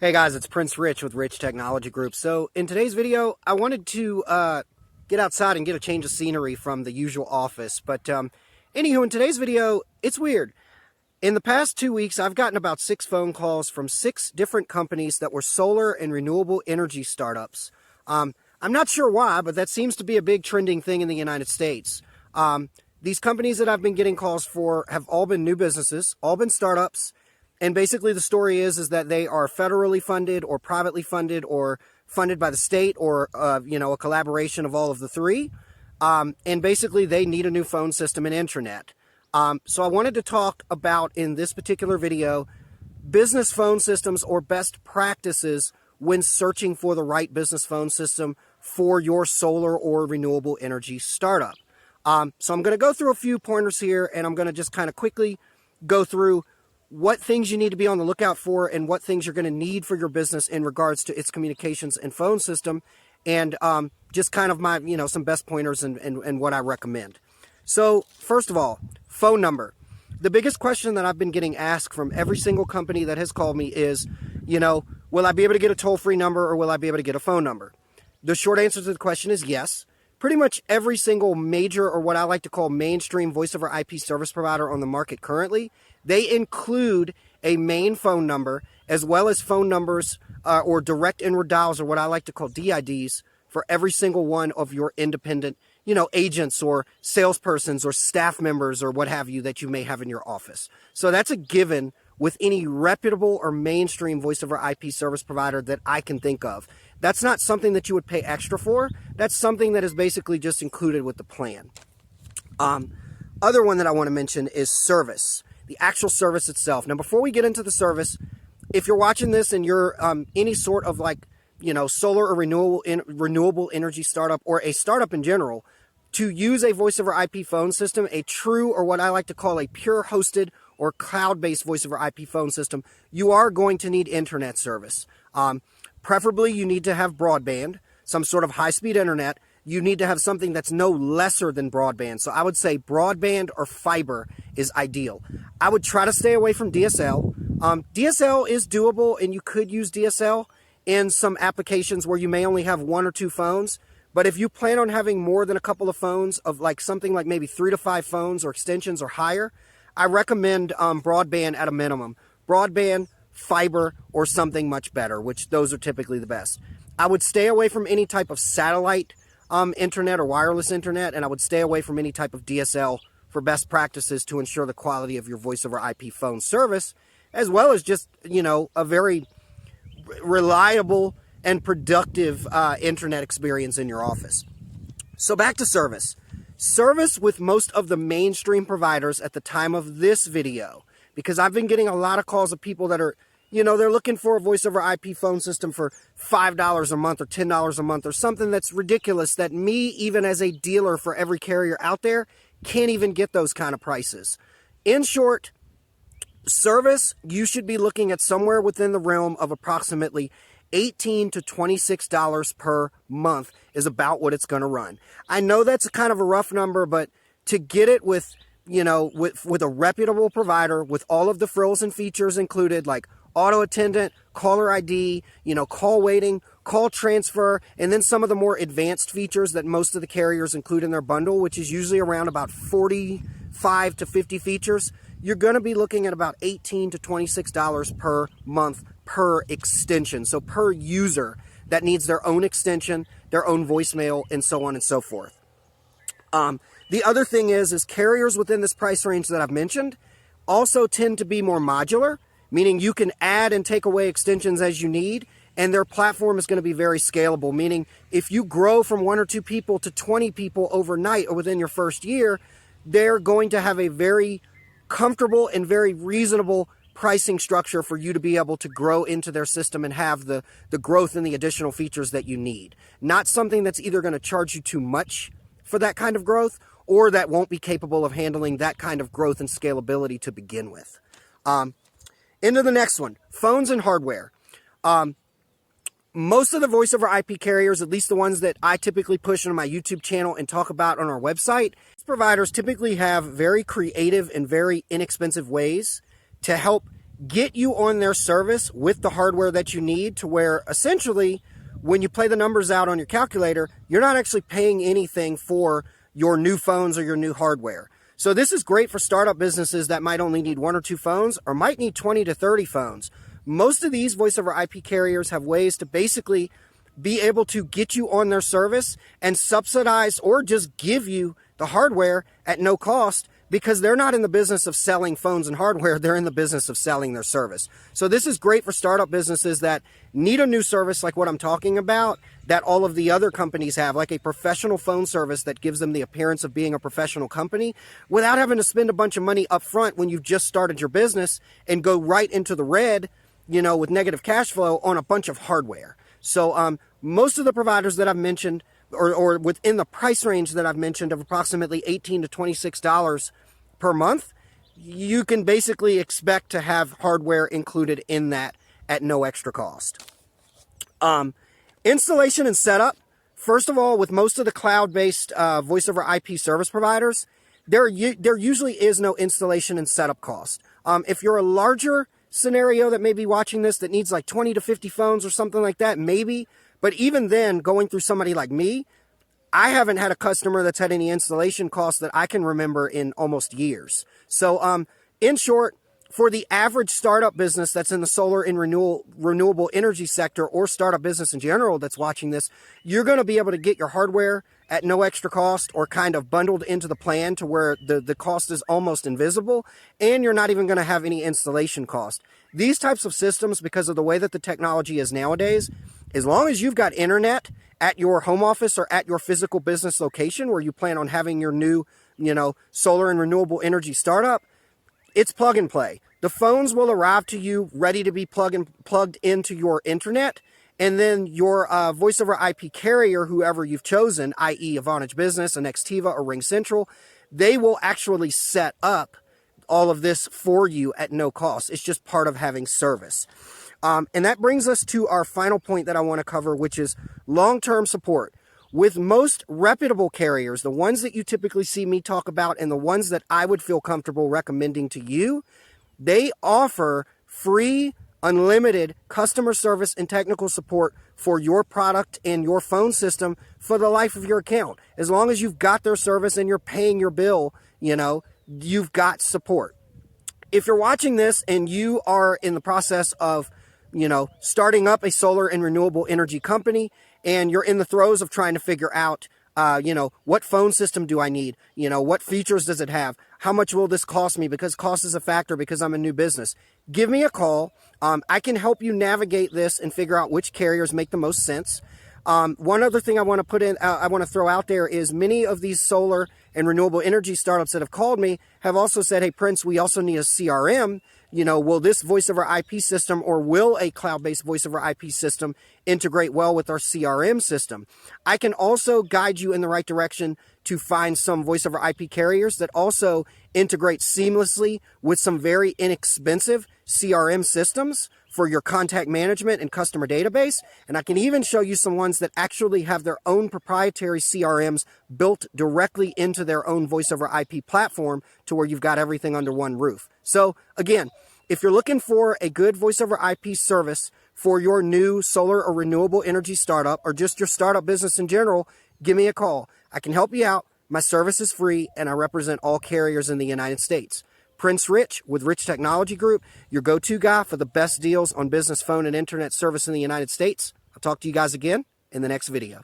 Hey guys, it's Prince Rich with Rich Technology Group. So in today's video, I wanted to get outside and get a change of scenery from the usual office. But anywho, in today's video, it's weird. In the past 2 weeks, I've gotten about 6 phone calls from 6 different companies that were solar and renewable energy startups. I'm not sure why, but that seems to be a big trending thing in the United States. These companies that I've been getting calls for have all been new businesses, all been startups. And basically the story is that they are federally funded or privately funded or funded by the state or, a collaboration of all of the three. And basically they need a new phone system and intranet. So I wanted to talk about in this particular video, business phone systems or best practices when searching for the right business phone system for your solar or renewable energy startup. So I'm going to go through a few pointers here, and I'm going to just kind of quickly go through what things you need to be on the lookout for and what things you're going to need for your business in regards to its communications and phone system, and just kind of my, some best pointers and what I recommend. So first of all, phone number. The biggest question that I've been getting asked from every single company that has called me is, will I be able to get a toll-free number or will I be able to get a phone number? The short answer to the question is yes. Pretty much every single major, or what I like to call mainstream voice over IP service provider on the market currently, they include a main phone number as well as phone numbers or direct inward dials, or what I like to call DIDs, for every single one of your independent, agents or salespersons or staff members or what have you that you may have in your office. So that's a given with any reputable or mainstream voice over IP service provider that I can think of. That's not something that you would pay extra for. That's something that is basically just included with the plan. Other one that I want to mention is service, the actual service itself. Now, before we get into the service, if you're watching this and you're any sort of solar or renewable energy startup or a startup in general, to use a voice over IP phone system, a true, or what I like to call a pure hosted or cloud-based voice over IP phone system, you are going to need internet service. Preferably, you need to have broadband, some sort of high-speed internet. You need to have something that's no lesser than broadband. So I would say broadband or fiber is ideal. I would try to stay away from DSL. DSL is doable, and you could use DSL in some applications where you may only have 1 or 2 phones. But if you plan on having more than a couple of phones, of something like maybe 3 to 5 phones or extensions or higher, I recommend broadband at a minimum. Broadband, fiber, or something much better, which those are typically the best. I would stay away from any type of satellite internet or wireless internet, and I would stay away from any type of DSL for best practices to ensure the quality of your voice over IP phone service, as well as just, a very reliable and productive internet experience in your office. So back to service. Service with most of the mainstream providers at the time of this video, because I've been getting a lot of calls of people that are, they're looking for a voice over IP phone system for $5 a month or $10 a month or something that's ridiculous that me, even as a dealer for every carrier out there, can't even get those kind of prices. In short, service, you should be looking at somewhere within the realm of approximately $18 to $26 per month is about what it's going to run. I know that's kind of a rough number, but to get it with, with a reputable provider with all of the frills and features included, like auto attendant, caller ID, call waiting, call transfer, and then some of the more advanced features that most of the carriers include in their bundle, which is usually around about 45 to 50 features, you're going to be looking at about $18 to $26 per month per extension. So per user that needs their own extension, their own voicemail, and so on and so forth. The other thing is carriers within this price range that I've mentioned also tend to be more modular, meaning you can add and take away extensions as you need, and their platform is going to be very scalable, meaning if you grow from 1 or 2 people to 20 people overnight or within your first year, they're going to have a very comfortable and very reasonable pricing structure for you to be able to grow into their system and have the growth and the additional features that you need. Not something that's either going to charge you too much for that kind of growth or that won't be capable of handling that kind of growth and scalability to begin with. Into the next one, phones and hardware. Most of the voice over IP carriers, at least the ones that I typically push on my YouTube channel and talk about on our website, providers typically have very creative and very inexpensive ways to help get you on their service with the hardware that you need, to where essentially when you play the numbers out on your calculator, you're not actually paying anything for your new phones or your new hardware. So this is great for startup businesses that might only need 1 or 2 phones, or might need 20 to 30 phones. Most of these voice over IP carriers have ways to basically be able to get you on their service and subsidize or just give you the hardware at no cost, because they're not in the business of selling phones and hardware. They're in the business of selling their service. So this is great for startup businesses that need a new service like what I'm talking about, that all of the other companies have, like a professional phone service that gives them the appearance of being a professional company without having to spend a bunch of money up front when you've just started your business and go right into the red, with negative cash flow on a bunch of hardware. So most of the providers that I've mentioned, or within the price range that I've mentioned of approximately $18 to $26 per month, you can basically expect to have hardware included in that at no extra cost. Installation and setup. First of all, with most of the cloud-based voice over IP service providers, there usually is no installation and setup cost. If you're a larger scenario that may be watching this that needs like 20 to 50 phones or something like that, maybe. But even then, going through somebody like me, I haven't had a customer that's had any installation costs that I can remember in almost years. So in short, for the average startup business that's in the solar and renewable energy sector, or startup business in general that's watching this, you're going to be able to get your hardware at no extra cost, or kind of bundled into the plan to where the cost is almost invisible, and you're not even going to have any installation cost. These types of systems, because of the way that the technology is nowadays, as long as you've got internet at your home office or at your physical business location where you plan on having your new, solar and renewable energy startup, it's plug and play. The phones will arrive to you ready to be plugged into your internet, and then your voice over IP carrier, whoever you've chosen, i.e. Advantage Business, an Nextiva, or Ring Central, they will actually set up all of this for you at no cost. It's just part of having service. And that brings us to our final point that I want to cover, which is long-term support. With most reputable carriers, the ones that you typically see me talk about and the ones that I would feel comfortable recommending to you, they offer free, unlimited customer service and technical support for your product and your phone system for the life of your account. As long as you've got their service and you're paying your bill, you've got support. If you're watching this and you are in the process of, starting up a solar and renewable energy company, and you're in the throes of trying to figure out, what phone system do I need? What features does it have? How much will this cost me? Because cost is a factor, because I'm a new business. Give me a call. I can help you navigate this and figure out which carriers make the most sense. One other thing I want to throw out there is many of these solar and renewable energy startups that have called me have also said, hey, Prince, we also need a CRM. Will this voice over IP system, or will a cloud-based voice over IP system integrate well with our CRM system? I can also guide you in the right direction to find some voice over IP carriers that also integrate seamlessly with some very inexpensive CRM systems for your contact management and customer database. And I can even show you some ones that actually have their own proprietary CRMs built directly into their own voice over IP platform, to where you've got everything under one roof. So again, if you're looking for a good voice over IP service for your new solar or renewable energy startup, or just your startup business in general, give me a call. I can help you out. My service is free, and I represent all carriers in the United States. Prince Rich with Rich Technology Group, your go-to guy for the best deals on business phone and internet service in the United States. I'll talk to you guys again in the next video.